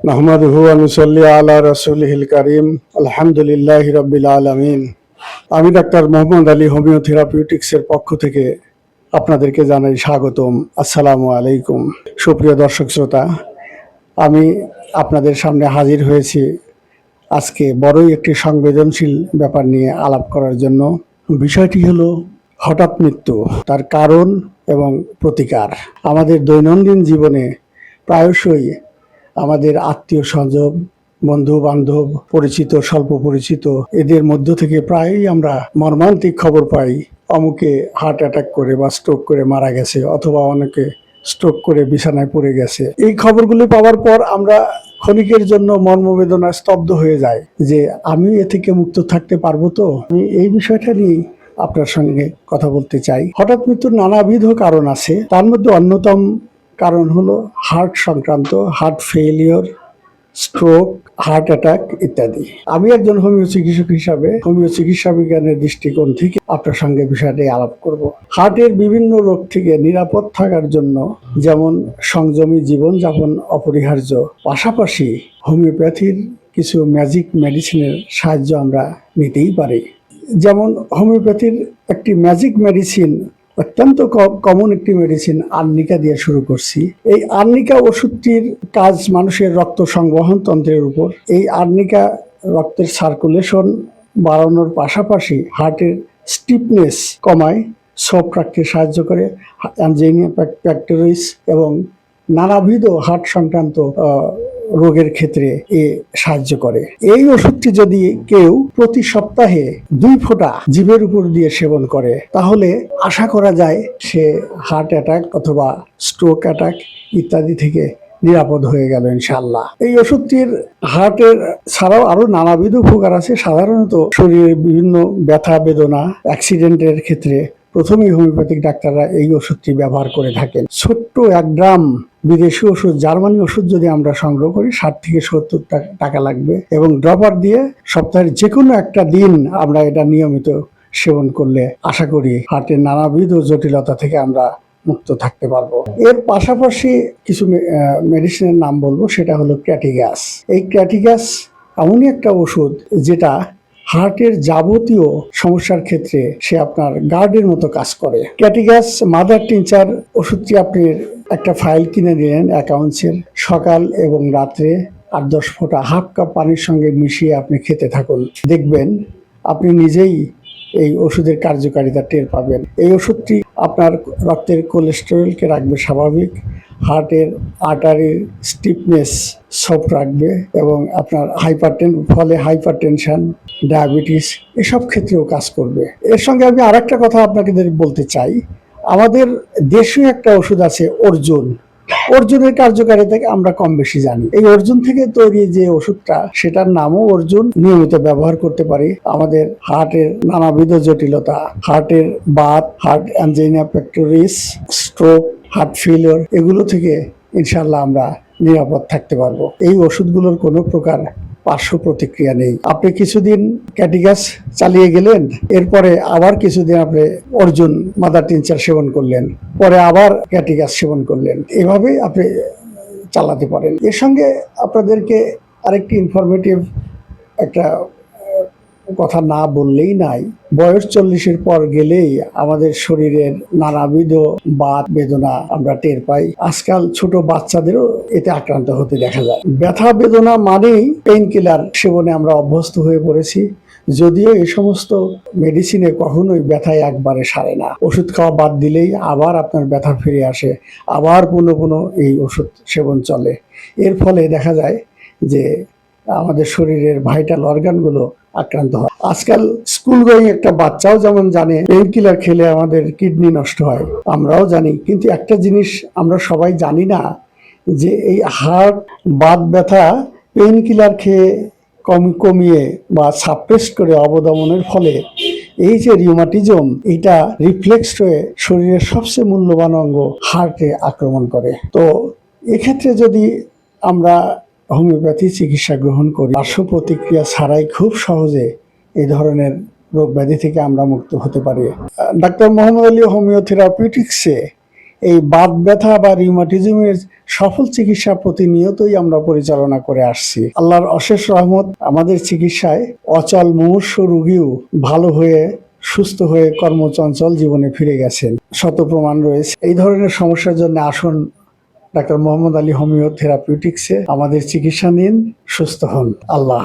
নাহমাদুহু ওয়া নুসাল্লি আলা রাসূলিহিল কারীম আলহামদুলিল্লাহি রাব্বিল আলামিন। আমি ডাক্তার মোহাম্মদ আলী হোমিও থেরাপিউটিক্সের পক্ষ থেকে আপনাদেরকে জানাই স্বাগতম। আসসালামু আলাইকুম। সুপ্রিয় দর্শক শ্রোতা, আমি আপনাদের সামনে হাজির হয়েছি আজকে বড়ই একটি সংবেদনশীল ব্যাপার নিয়ে আলাপ করার জন্য। বিষয়টি হলো হঠাৎ মৃত্যু, তার কারণ এবং প্রতিকার। আমাদের দৈনন্দিন জীবনে প্রায়শই আমাদের আত্মীয় স্বজন, বন্ধু বান্ধব, পরিচিত স্বল্প পরিচিত এদের মধ্য থেকে প্রায়ই আমরা মর্মান্তিক খবর পাই, অমুকে হার্ট অ্যাটাক করে বা স্ট্রোক করে মারা গেছে, অথবা অনেকে স্ট্রোক করে বিছানায় পড়ে গেছে। এই খবরগুলি পাওয়ার পর আমরা ক্ষণিকের জন্য মর্মবেদনায় স্তব্ধ হয়ে যায় যে আমি এ থেকে মুক্ত থাকতে পারবো তো। আমি এই বিষয়টা নিয়ে আপনার সঙ্গে কথা বলতে চাই। হঠাৎ মৃত্যুর নানাবিধ কারণ আছে, তার মধ্যে অন্যতম কারণ হলো হার্ট সংক্রান্ত, heart failure, stroke, heart attack ইত্যাদি। আমি একজন হোমিও চিকিৎসক হিসাবে হোমিও চিকিৎসা বিজ্ঞানের দৃষ্টিকোণ থেকে আপনার সঙ্গে বিষয়টি আলাপ করব। হার্টের বিভিন্ন রোগ থেকে নিরাপদ থাকার জন্য যেমন সংযমী জীবনযাপন অপরিহার্য, পাশাপাশি হোমিওপ্যাথির কিছু ম্যাজিক মেডিসিনের সাহায্য আমরা নিতেই পারি। যেমন হোমিওপ্যাথির একটি ম্যাজিক মেডিসিন, অত্যন্ত কমন একটি মেডিসিন, আর্নিকা দিয়ে শুরু করছি। এই আর্নিকা ওষুধটির কাজ মানুষের রক্ত সংবহন তন্ত্রের উপর। এই আর্নিকা রক্তের সার্কুলেশন বাড়ানোর পাশাপাশি হার্টের স্টিফনেস কমায়, সফট রাখতে সাহায্য করে, অ্যাঞ্জিনা পেক্টোরিস এবং নানাবিধ হার্ট সংক্রান্ত রোগের ক্ষেত্রে এ সাহায্য করে। এই ওষুধটি যদি কেউ প্রতি সপ্তাহে 2 ফোঁটা জিভের উপর দিয়ে সেবন করে, তাহলে আশা করা যায় সে হার্ট অ্যাটাক অথবা স্ট্রোক অ্যাটাক ইত্যাদি থেকে নিরাপদ হয়ে গেল ইনশাআল্লাহ। এই ওষুধটির হার্টের ছাড়াও আরো নানাবিধ উপকার আছে। সাধারণত শরীরের বিভিন্ন ব্যথা বেদনা, অ্যাক্সিডেন্টের ক্ষেত্রে প্রথমেই হোমিওপ্যাথিক ডাক্তাররা এই ওষুধটি ব্যবহার করে থাকেন। ছোট্ট 1 গ্রাম বিদেশি ওষুধ, জার্মানি ওষুধ যদি আমরা সংগ্রহ করি 60 থেকে 70 টাকা লাগবে, এবং ড্রপার দিয়ে সপ্তাহের যে কোনো একটা দিন আমরা এটা নিয়মিত সেবন করলে আশা করি হার্টের নানাবিধ জটিলতা থেকে আমরা মুক্ত থাকতে পারবো। এর পাশাপাশি কিছু মেডিসিনের নাম বলবো, সেটা হলো ক্র্যাটিগাস। এই ক্র্যাটিগাস এমনই একটা ওষুধ যেটা হার্টের যাবতীয় সমস্যার ক্ষেত্রে সে আপনার গার্ডের মতো কাজ করে। ক্র্যাটিগাস মাদার টিনচার ওষুধটি আপনি একটা ফাইল কিনে নিলেন 1 আউন্সের, সকাল এবং রাত্রে 8-10 ফোঁটা হাফ কাপ পানির সঙ্গে মিশিয়ে আপনি খেতে থাকুন। দেখবেন আপনি নিজেই এই ওষুধের কার্যকারিতা টের পাবেন। এই ওষুধটি আপনার রক্তের কোলেস্টেরলকে রাখবে স্বাভাবিক, হার্টের আর্টারির স্টিফনেস সফট রাখবে এবং আপনার হাইপার টেনশন, ডায়াবেটিস এসব ক্ষেত্রেও কাজ করবে। এর সঙ্গে আমি আরেকটা কথা আপনাকে বলতে চাই। আমাদের দেশীয় একটা ওষুধ আছে অর্জুন। অর্জুনের কার্যকারিতাকে আমরা কম বেশি জানি। এই অর্জুন থেকে তৈরি যে ওষুধটা, সেটার নামও অর্জুন, নিয়মিত ব্যবহার করতে পারি। আমাদের হার্টের নানাবিধ জটিলতা, হার্টের Baat, heart angina pectoris, stroke, heart failure, এগুলো থেকে ইনশাআল্লাহ আমরা নিরাপদ থাকতে পারবো। এই ওষুধগুলোর কোনো প্রকার পার্শ্ব প্রতিক্রিয়া নেই। আপনি কিছুদিন ক্র্যাটিগাস চালিয়ে গেলেন, এরপরে আবার কিছুদিন আপনি অর্জুন মাদার টিনচার সেবন করলেন, পরে আবার ক্র্যাটিগাস সেবন করলেন, এভাবে আপনি চালাতে পারেন। এর সঙ্গে আপনাদেরকে আরেকটি ইনফরমেটিভ একটা কথা না বললেই নাই। বয়স 40-এর পর গেলেই আমাদের শরীরের নানাবিধ বাত বেদনা আমরা টের পাই। আজকাল ছোট বাচ্চাদেরও এতে আক্রান্ত হতে দেখা যায়। ব্যথা বেদনা মানেই পেইন কিলার সেবনে আমরা অভ্যস্ত হয়ে পড়েছি, যদিও এই সমস্ত মেডিসিনে কখনোই ব্যথায় একবারে সারে না। ওষুধ খাওয়া বাদ দিলেই আবার আপনার ব্যথা ফিরে আসে, আবার পুনঃ পুনঃ এই ওষুধ সেবন চলে। এর ফলে দেখা যায় যে আমাদের শরীরের ভাইটাল অর্গানগুলো আক্রান্ত হয়। আজকাল স্কুল গোয়িং একটা বাচ্চাও যেমন জানে পেইন কিলার খেলে আমাদের কিডনি নষ্ট হয়, আমরাও জানি। কিন্তু একটা জিনিস আমরা সবাই জানি না, যে এই হার্ট বাত ব্যথা পেইন কিলার খেয়ে কমিয়ে বা সাপ্রেস করে অবদমনের ফলে এই যে রিউমাটিজম, এটা রিফ্লেক্স হয়ে শরীরের সবচেয়ে মূল্যবান অঙ্গ হার্টে আক্রমণ করে। তো এক্ষেত্রে যদি আমরা হোমিওপ্যাথি চিকিৎসা গ্রহণ করি, পার্শ্ব প্রতিক্রিয়া ছাড়াই খুব সহজে এই ধরনের রোগ ব্যাধি থেকে আমরা মুক্ত হতে পারি। ডাক্তার মোহাম্মদ আলী হোমিও থেরাপিউটিক্সে এই বাত ব্যথা বা রিউমাটিজমের সফল চিকিৎসা প্রতিনিয়তই আমরা পরিচালনা করে আসছি। আল্লাহর অশেষ রহমত, আমাদের চিকিৎসায় অচল মুমূর্ষ রোগীও ভালো হয়ে সুস্থ হয়ে কর্মচঞ্চল জীবনে ফিরে গেছেন, শত প্রমাণ রয়েছে। এই ধরনের সমস্যার জন্য আসুন ডাক্তার মোহাম্মদ আলী হোমিও থেরাপিউটিক্সে আমাদের চিকিৎসা নিন, সুস্থ হন। আল্লাহ।